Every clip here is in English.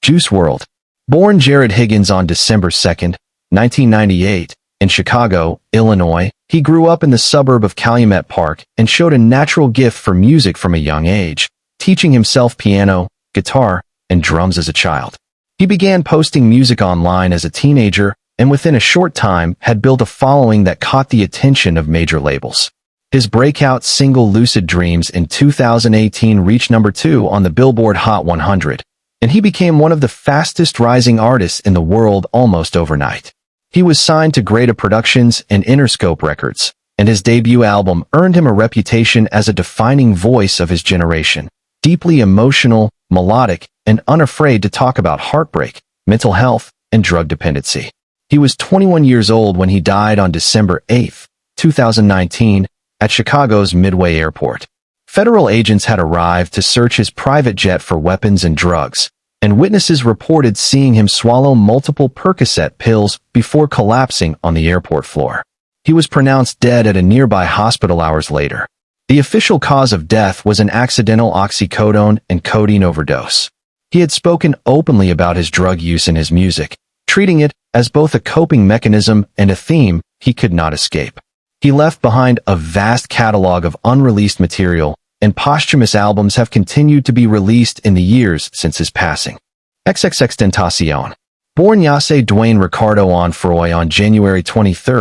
Juice WRLD. Born Jared Higgins on December 2, 1998, in Chicago, Illinois, he grew up in the suburb of Calumet Park and showed a natural gift for music from a young age, teaching himself piano, guitar, and drums as a child. He began posting music online as a teenager and within a short time had built a following that caught the attention of major labels. His breakout single Lucid Dreams in 2018 reached number 2 on the Billboard Hot 100, and he became one of the fastest rising artists in the world almost overnight. He was signed to Greta Productions and Interscope Records, and his debut album earned him a reputation as a defining voice of his generation, deeply emotional, melodic, and unafraid to talk about heartbreak, mental health, and drug dependency. He was 21 years old when he died on December 8, 2019, at Chicago's Midway Airport. Federal agents had arrived to search his private jet for weapons and drugs, and witnesses reported seeing him swallow multiple Percocet pills before collapsing on the airport floor. He was pronounced dead at a nearby hospital hours later. The official cause of death was an accidental oxycodone and codeine overdose. He had spoken openly about his drug use in his music, treating it as both a coping mechanism and a theme he could not escape. He left behind a vast catalog of unreleased material, and posthumous albums have continued to be released in the years since his passing. XXXTentacion. Born Yase Dwayne Ricardo Onfroy on January 23,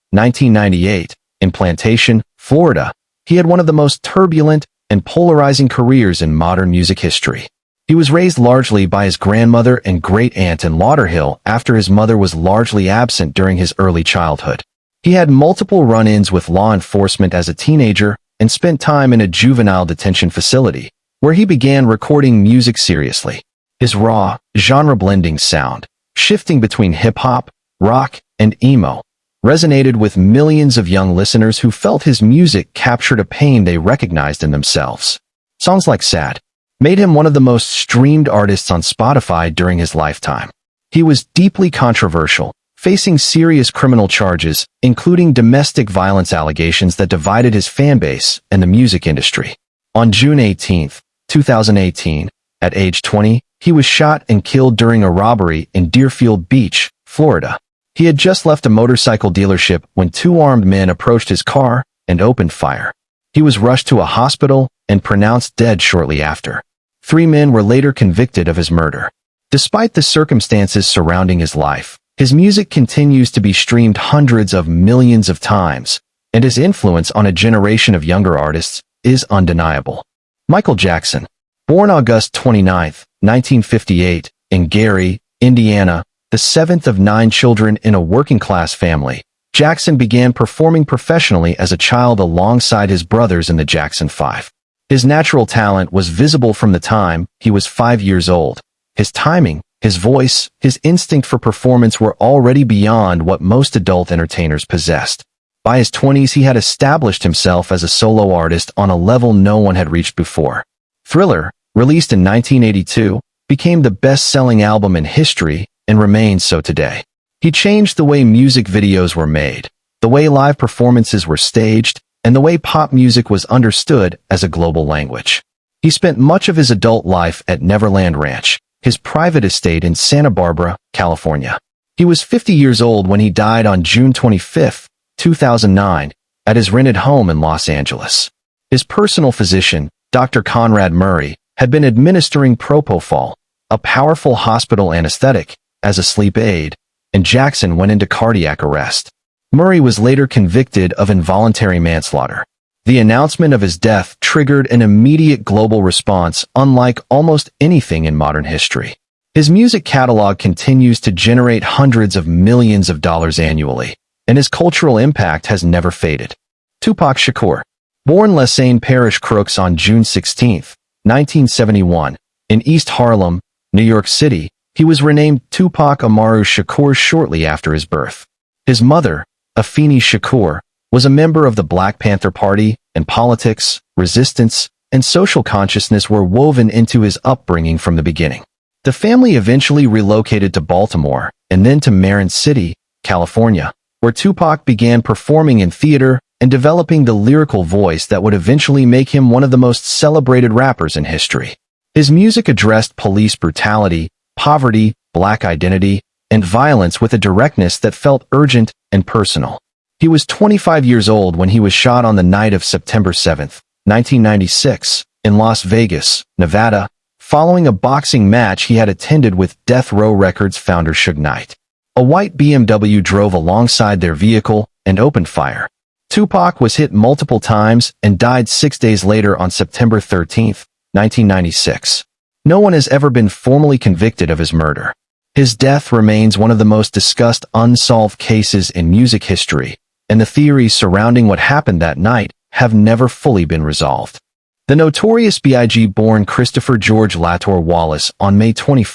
1998, in Plantation, Florida, he had one of the most turbulent and polarizing careers in modern music history. He was raised largely by his grandmother and great-aunt in Lauderhill after his mother was largely absent during his early childhood. He had multiple run-ins with law enforcement as a teenager and spent time in a juvenile detention facility, where he began recording music seriously. His raw, genre-blending sound, shifting between hip-hop, rock, and emo, resonated with millions of young listeners who felt his music captured a pain they recognized in themselves. Songs like Sad made him one of the most streamed artists on Spotify during his lifetime. He was deeply controversial, facing serious criminal charges, including domestic violence allegations that divided his fanbase and the music industry. On June 18, 2018, at age 20, he was shot and killed during a robbery in Deerfield Beach, Florida. He had just left a motorcycle dealership when two armed men approached his car and opened fire. He was rushed to a hospital and pronounced dead shortly after. 3 men were later convicted of his murder. Despite the circumstances surrounding his life, his music continues to be streamed hundreds of millions of times, and his influence on a generation of younger artists is undeniable. Michael Jackson. Born August 29, 1958, in Gary, Indiana, the 7th of 9 children in a working-class family, Jackson began performing professionally as a child alongside his brothers in the Jackson 5. His natural talent was visible from the time he was 5 years old. His timing, his voice, his instinct for performance were already beyond what most adult entertainers possessed. By his 20s, he had established himself as a solo artist on a level no one had reached before. Thriller, released in 1982, became the best-selling album in history and remains so today. He changed the way music videos were made, the way live performances were staged, and the way pop music was understood as a global language. He spent much of his adult life at Neverland Ranch, his private estate in Santa Barbara, California. He was 50 years old when he died on June 25, 2009, at his rented home in Los Angeles. His personal physician, Dr. Conrad Murray, had been administering propofol, a powerful hospital anesthetic, as a sleep aid, and Jackson went into cardiac arrest. Murray was later convicted of involuntary manslaughter. The announcement of his death triggered an immediate global response unlike almost anything in modern history. His music catalog continues to generate hundreds of millions of dollars annually, and his cultural impact has never faded. Tupac Shakur. Born Lesane Parish Crooks on June 16, 1971, in East Harlem, New York City, he was renamed Tupac Amaru Shakur shortly after his birth. His mother, Afeni Shakur, was a member of the Black Panther Party, and politics, resistance, and social consciousness were woven into his upbringing from the beginning. The family eventually relocated to Baltimore and then to Marin City, California, where Tupac began performing in theater and developing the lyrical voice that would eventually make him one of the most celebrated rappers in history. His music addressed police brutality, poverty, black identity, and violence with a directness that felt urgent and personal. He was 25 years old when he was shot on the night of September 7, 1996, in Las Vegas, Nevada, following a boxing match he had attended with Death Row Records founder Suge Knight. A white BMW drove alongside their vehicle and opened fire. Tupac was hit multiple times and died 6 days later on September 13, 1996. No one has ever been formally convicted of his murder. His death remains one of the most discussed unsolved cases in music history, and the theories surrounding what happened that night have never fully been resolved. The Notorious B.I.G. born Christopher George Latour Wallace on May 21,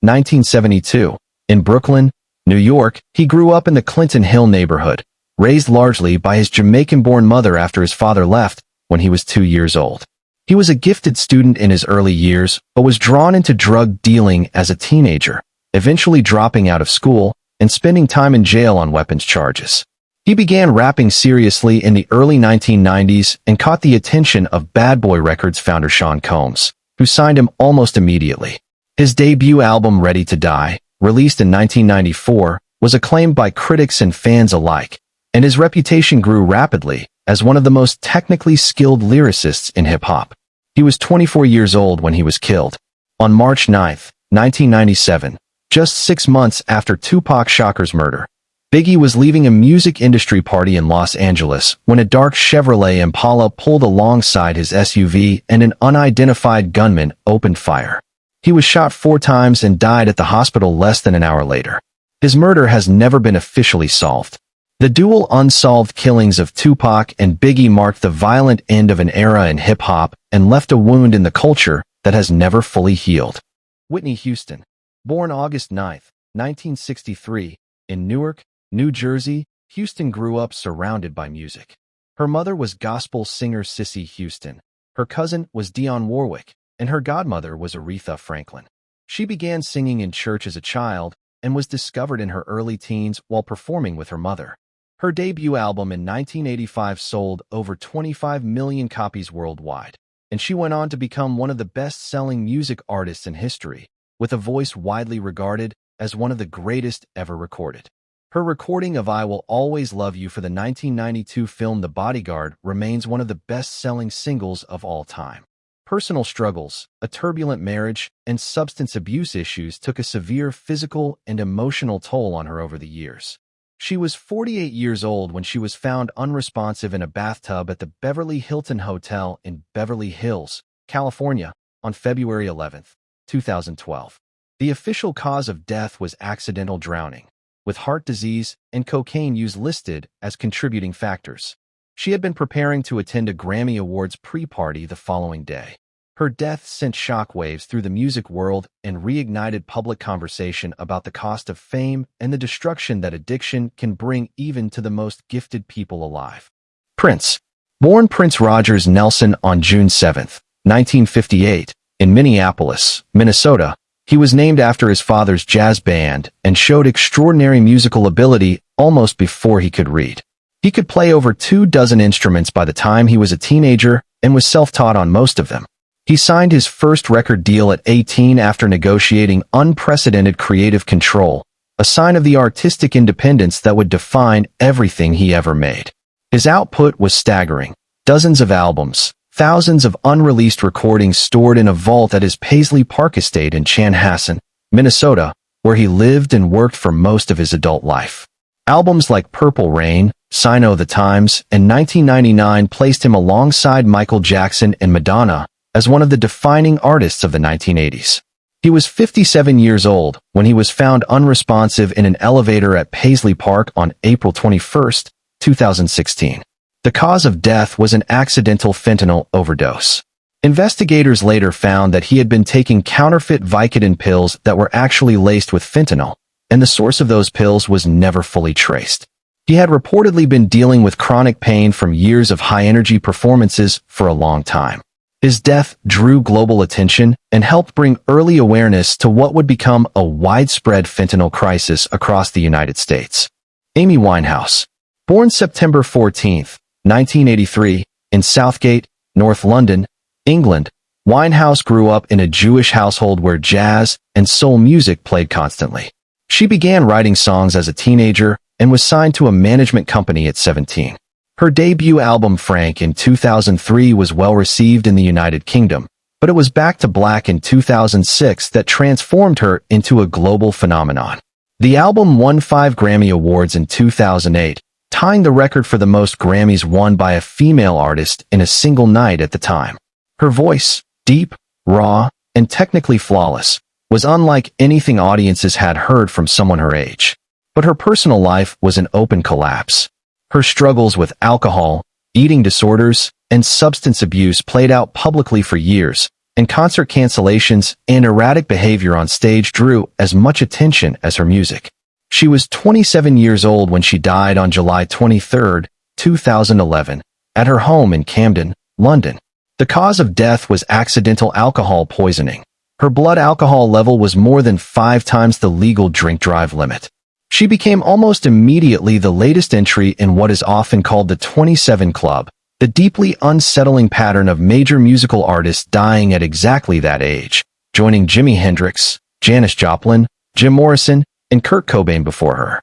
1972, in Brooklyn, New York. He grew up in the Clinton Hill neighborhood, raised largely by his Jamaican-born mother after his father left when he was 2 years old. He was a gifted student in his early years, but was drawn into drug dealing as a teenager, eventually dropping out of school and spending time in jail on weapons charges. He began rapping seriously in the early 1990s and caught the attention of Bad Boy Records founder Sean Combs, who signed him almost immediately. His debut album, Ready to Die, released in 1994, was acclaimed by critics and fans alike, and his reputation grew rapidly as one of the most technically skilled lyricists in hip-hop. He was 24 years old when he was killed. On March 9, 1997, just 6 months after Tupac Shakur's murder, Biggie was leaving a music industry party in Los Angeles when a dark Chevrolet Impala pulled alongside his SUV and an unidentified gunman opened fire. He was shot 4 times and died at the hospital less than an hour later. His murder has never been officially solved. The dual unsolved killings of Tupac and Biggie marked the violent end of an era in hip-hop and left a wound in the culture that has never fully healed. Whitney Houston, born August 9, 1963, in Newark, New Jersey, Houston grew up surrounded by music. Her mother was gospel singer Cissy Houston, her cousin was Dionne Warwick, and her godmother was Aretha Franklin. She began singing in church as a child and was discovered in her early teens while performing with her mother. Her debut album in 1985 sold over 25 million copies worldwide, and she went on to become one of the best-selling music artists in history, with a voice widely regarded as one of the greatest ever recorded. Her recording of I Will Always Love You for the 1992 film The Bodyguard remains one of the best-selling singles of all time. Personal struggles, a turbulent marriage, and substance abuse issues took a severe physical and emotional toll on her over the years. She was 48 years old when she was found unresponsive in a bathtub at the Beverly Hilton Hotel in Beverly Hills, California, on February 11, 2012. The official cause of death was accidental drowning, with heart disease and cocaine use listed as contributing factors. She had been preparing to attend a Grammy Awards pre-party the following day. Her death sent shockwaves through the music world and reignited public conversation about the cost of fame and the destruction that addiction can bring even to the most gifted people alive. Prince, born Prince Rogers Nelson on June 7, 1958, in Minneapolis, Minnesota, he was named after his father's jazz band and showed extraordinary musical ability almost before he could read. He could play over 24 instruments by the time he was a teenager and was self-taught on most of them. He signed his first record deal at 18 after negotiating unprecedented creative control, a sign of the artistic independence that would define everything he ever made. His output was staggering. Dozens of albums, thousands of unreleased recordings stored in a vault at his Paisley Park estate in Chanhassen, Minnesota, where he lived and worked for most of his adult life. Albums like Purple Rain, Sign o' the Times, and 1999 placed him alongside Michael Jackson and Madonna as one of the defining artists of the 1980s. He was 57 years old when he was found unresponsive in an elevator at Paisley Park on April 21, 2016. The cause of death was an accidental fentanyl overdose. Investigators later found that he had been taking counterfeit Vicodin pills that were actually laced with fentanyl, and the source of those pills was never fully traced. He had reportedly been dealing with chronic pain from years of high-energy performances for a long time. His death drew global attention and helped bring early awareness to what would become a widespread fentanyl crisis across the United States. Amy Winehouse, born September 14, 1983, in Southgate, North London, England, Winehouse grew up in a Jewish household where jazz and soul music played constantly. She began writing songs as a teenager and was signed to a management company at 17. Her debut album Frank in 2003 was well received in the United Kingdom, but it was Back to Black in 2006 that transformed her into a global phenomenon. The album won 5 Grammy Awards in 2008, tying the record for the most Grammys won by a female artist in a single night at the time. Her voice, deep, raw, and technically flawless, was unlike anything audiences had heard from someone her age. But her personal life was an open collapse. Her struggles with alcohol, eating disorders, and substance abuse played out publicly for years, and concert cancellations and erratic behavior on stage drew as much attention as her music. She was 27 years old when she died on July 23, 2011, at her home in Camden, London. The cause of death was accidental alcohol poisoning. Her blood alcohol level was more than 5 times the legal drink-drive limit. She became almost immediately the latest entry in what is often called the 27 Club, the deeply unsettling pattern of major musical artists dying at exactly that age, joining Jimi Hendrix, Janis Joplin, Jim Morrison, and Kurt Cobain before her.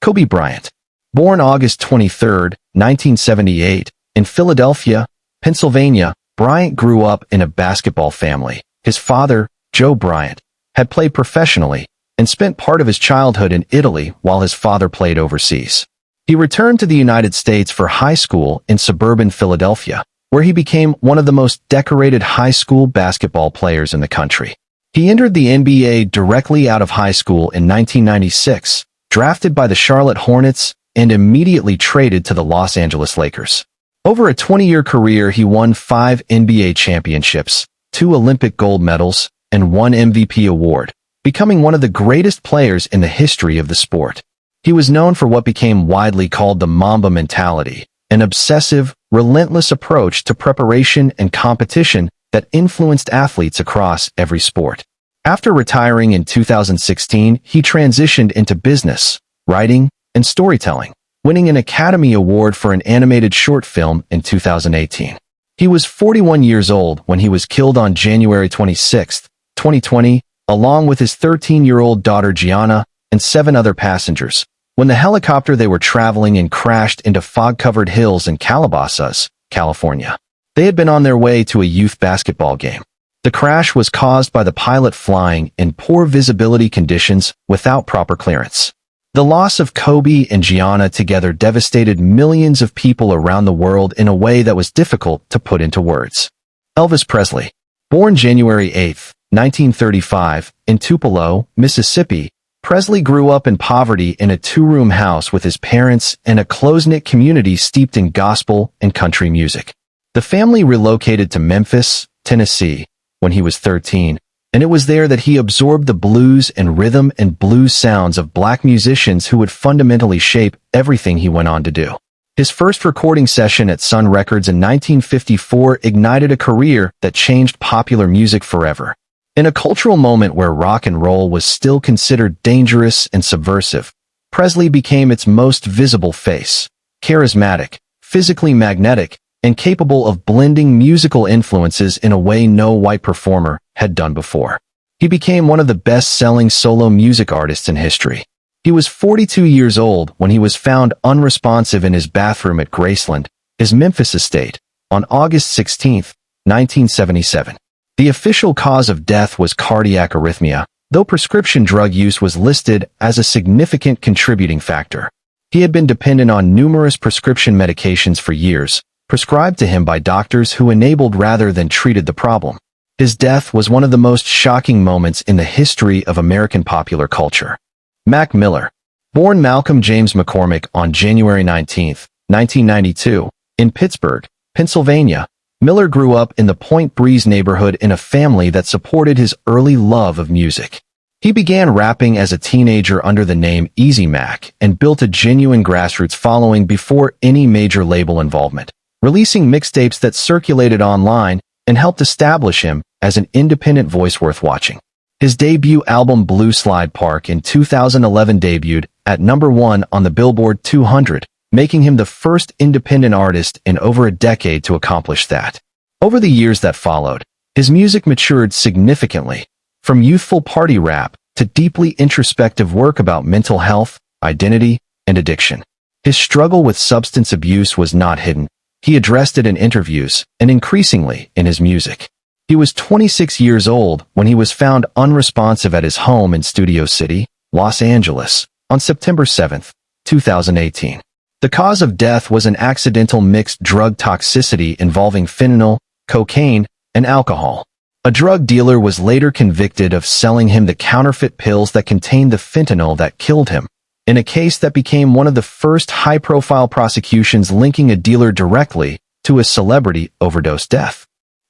Kobe Bryant. Born August 23, 1978, in Philadelphia, Pennsylvania, Bryant grew up in a basketball family. His father, Joe Bryant, had played professionally and spent part of his childhood in Italy while his father played overseas. He returned to the United States for high school in suburban Philadelphia, where he became one of the most decorated high school basketball players in the country. He entered the NBA directly out of high school in 1996, drafted by the Charlotte Hornets, and immediately traded to the Los Angeles Lakers. Over a 20-year career, he won 5 NBA championships, 2 Olympic gold medals, and 1 MVP award, becoming one of the greatest players in the history of the sport. He was known for what became widely called the Mamba mentality, an obsessive, relentless approach to preparation and competition that influenced athletes across every sport. After retiring in 2016, he transitioned into business, writing, and storytelling, winning an Academy Award for an animated short film in 2018. He was 41 years old when he was killed on January 26, 2020, along with his 13-year-old daughter Gianna and 7 other passengers, when the helicopter they were traveling in crashed into fog-covered hills in Calabasas, California. They had been on their way to a youth basketball game. The crash was caused by the pilot flying in poor visibility conditions without proper clearance. The loss of Kobe and Gianna together devastated millions of people around the world in a way that was difficult to put into words. Elvis Presley. Born January 8, 1935, in Tupelo, Mississippi, Presley grew up in poverty in a 2-room house with his parents and a close-knit community steeped in gospel and country music. The family relocated to Memphis, Tennessee, when he was 13, and it was there that he absorbed the blues and rhythm and blues sounds of black musicians who would fundamentally shape everything he went on to do. His first recording session at Sun Records in 1954 ignited a career that changed popular music forever. In a cultural moment where rock and roll was still considered dangerous and subversive, Presley became its most visible face, charismatic, physically magnetic, and capable of blending musical influences in a way no white performer had done before. He became one of the best-selling solo music artists in history. He was 42 years old when he was found unresponsive in his bathroom at Graceland, his Memphis estate, on August 16, 1977. The official cause of death was cardiac arrhythmia, though prescription drug use was listed as a significant contributing factor. He had been dependent on numerous prescription medications for years, prescribed to him by doctors who enabled rather than treated the problem. His death was one of the most shocking moments in the history of American popular culture. Mac Miller. Born Malcolm James McCormick on January 19, 1992, in Pittsburgh, Pennsylvania, Miller grew up in the Point Breeze neighborhood in a family that supported his early love of music. He began rapping as a teenager under the name Easy Mac and built a genuine grassroots following before any major label involvement, releasing mixtapes that circulated online and helped establish him as an independent voice worth watching. His debut album Blue Slide Park in 2011 debuted at #1 on the Billboard 200, making him the first independent artist in over a decade to accomplish that. Over the years that followed, His music matured significantly, from youthful party rap to deeply introspective work about mental health, identity, and addiction. His struggle with substance abuse was not hidden. He addressed it in interviews and increasingly in his music. He was 26 years old when he was found unresponsive at his home in Studio City, Los Angeles, on September 7, 2018. The cause of death was an accidental mixed drug toxicity involving fentanyl, cocaine, and alcohol. A drug dealer was later convicted of selling him the counterfeit pills that contained the fentanyl that killed him, in a case that became one of the first high-profile prosecutions linking a dealer directly to a celebrity overdose death.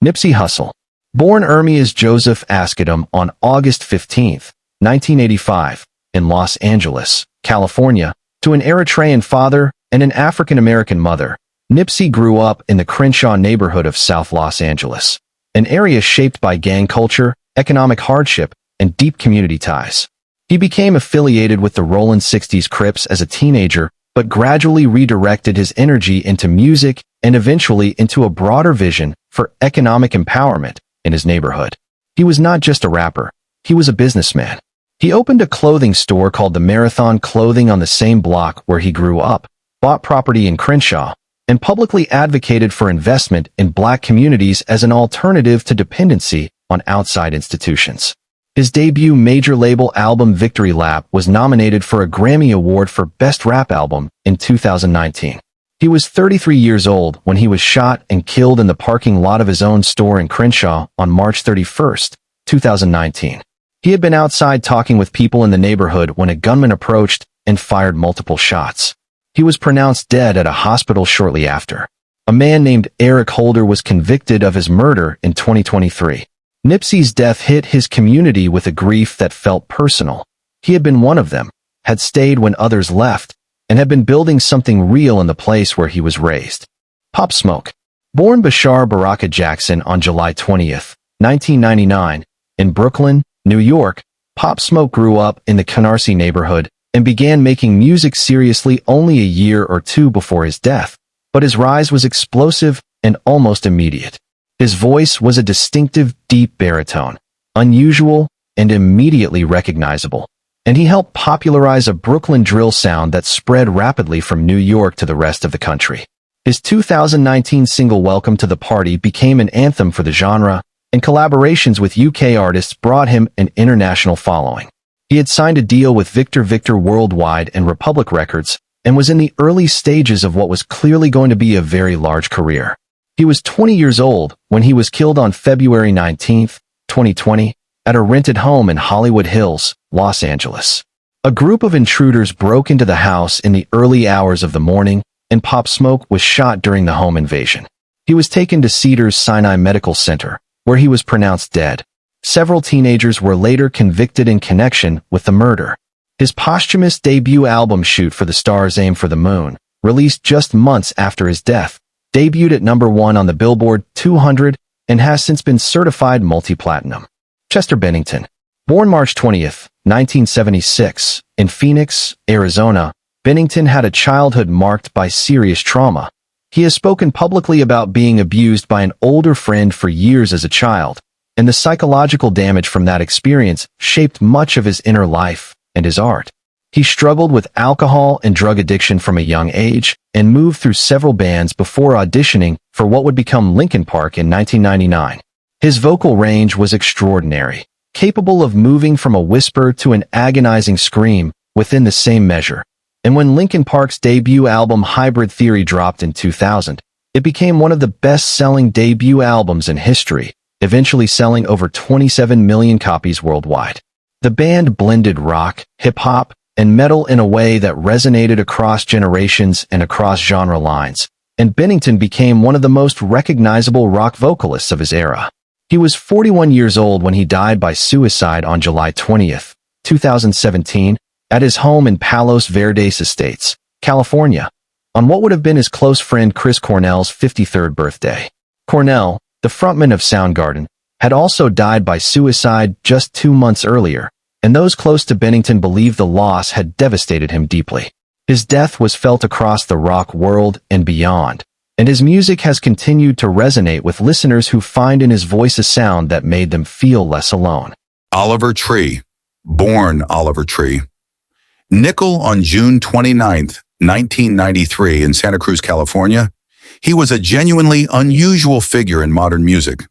Nipsey Hussle. Born Ermias Joseph Askedum on August 15, 1985, in Los Angeles, California, to an Eritrean father and an African-American mother, Nipsey grew up in the Crenshaw neighborhood of South Los Angeles, an area shaped by gang culture, economic hardship, and deep community ties. He became affiliated with the Rollin' 60s Crips as a teenager, but gradually redirected his energy into music and eventually into a broader vision for economic empowerment in his neighborhood. He was not just a rapper, he was a businessman. He opened a clothing store called the Marathon Clothing on the same block where he grew up, bought property in Crenshaw, and publicly advocated for investment in black communities as an alternative to dependency on outside institutions. His debut major label album Victory Lap was nominated for a Grammy Award for Best Rap Album in 2019. He was 33 years old when he was shot and killed in the parking lot of his own store in Crenshaw on March 31, 2019. He had been outside talking with people in the neighborhood when a gunman approached and fired multiple shots. He was pronounced dead at a hospital shortly after. A man named Eric Holder was convicted of his murder in 2023. Nipsey's death hit his community with a grief that felt personal. He had been one of them, had stayed when others left, and had been building something real in the place where he was raised. Pop Smoke. Born Bashar Baraka Jackson on July 20, 1999, in Brooklyn, New York, Pop Smoke grew up in the Canarsie neighborhood and began making music seriously only a year or two before his death, but his rise was explosive and almost immediate. His voice was a distinctive, deep baritone, unusual and immediately recognizable, and he helped popularize a Brooklyn drill sound that spread rapidly from New York to the rest of the country. His 2019 single Welcome to the Party became an anthem for the genre, and collaborations with UK artists brought him an international following. He had signed a deal with Victor Worldwide and Republic Records, and was in the early stages of what was clearly going to be a very large career. He was 20 years old when he was killed on February 19, 2020, at a rented home in Hollywood Hills, Los Angeles. A group of intruders broke into the house in the early hours of the morning, and Pop Smoke was shot during the home invasion. He was taken to Cedars-Sinai Medical Center, where he was pronounced dead. Several teenagers were later convicted in connection with the murder. His posthumous debut album Shoot for the Stars Aim for the Moon, released just months after his death, debuted at #1 on the Billboard 200 and has since been certified multi-platinum. Chester Bennington. Born March 20, 1976, in Phoenix, Arizona, Bennington had a childhood marked by serious trauma. He has spoken publicly about being abused by an older friend for years as a child, and the psychological damage from that experience shaped much of his inner life and his art. He struggled with alcohol and drug addiction from a young age and moved through several bands before auditioning for what would become Linkin Park in 1999. His vocal range was extraordinary, capable of moving from a whisper to an agonizing scream within the same measure. And when Linkin Park's debut album Hybrid Theory dropped in 2000, it became one of the best-selling debut albums in history, eventually selling over 27 million copies worldwide. The band blended rock, hip-hop, and metal in a way that resonated across generations and across genre lines, and Bennington became one of the most recognizable rock vocalists of his era. He was 41 years old when he died by suicide on July 20, 2017, at his home in Palos Verdes Estates, California, on what would have been his close friend Chris Cornell's 53rd birthday. Cornell, the frontman of Soundgarden, had also died by suicide just 2 months earlier, and those close to Bennington believed the loss had devastated him deeply. His death was felt across the rock world and beyond, and his music has continued to resonate with listeners who find in his voice a sound that made them feel less alone. Oliver Tree, born Oliver Tree. Nickel on June 29, 1993 in Santa Cruz, California, he was a genuinely unusual figure in modern music,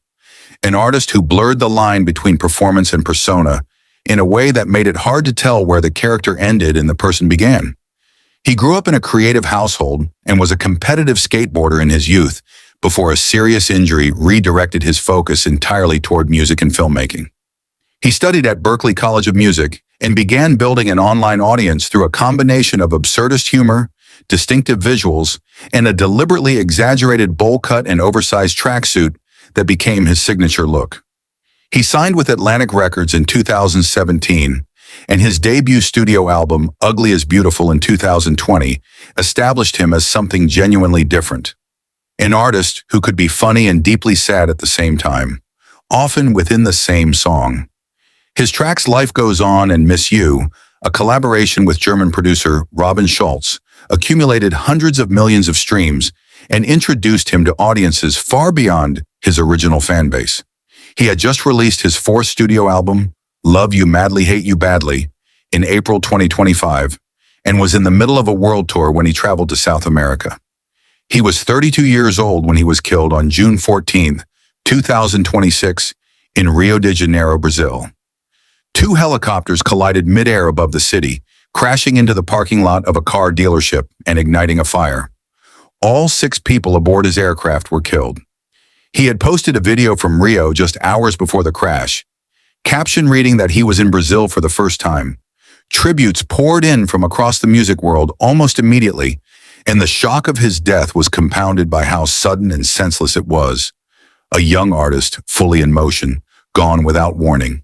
an artist who blurred the line between performance and persona in a way that made it hard to tell where the character ended and the person began. He grew up in a creative household and was a competitive skateboarder in his youth before a serious injury redirected his focus entirely toward music and filmmaking. He studied at Berklee College of Music and began building an online audience through a combination of absurdist humor, distinctive visuals, and a deliberately exaggerated bowl cut and oversized tracksuit that became his signature look. He signed with Atlantic Records in 2017, and his debut studio album, Ugly is Beautiful, in 2020, established him as something genuinely different. An artist who could be funny and deeply sad at the same time, often within the same song. His tracks Life Goes On and Miss You, a collaboration with German producer Robin Schulz, accumulated hundreds of millions of streams and introduced him to audiences far beyond his original fan base. He had just released his fourth studio album, Love You Madly, Hate You Badly, in April 2025, and was in the middle of a world tour when he traveled to South America. He was 32 years old when he was killed on June 14, 2026, in Rio de Janeiro, Brazil. Two helicopters collided mid-air above the city, crashing into the parking lot of a car dealership and igniting a fire. All 6 people aboard his aircraft were killed. He had posted a video from Rio just hours before the crash, caption reading that he was in Brazil for the first time. Tributes poured in from across the music world almost immediately, and the shock of his death was compounded by how sudden and senseless it was. A young artist, fully in motion, gone without warning.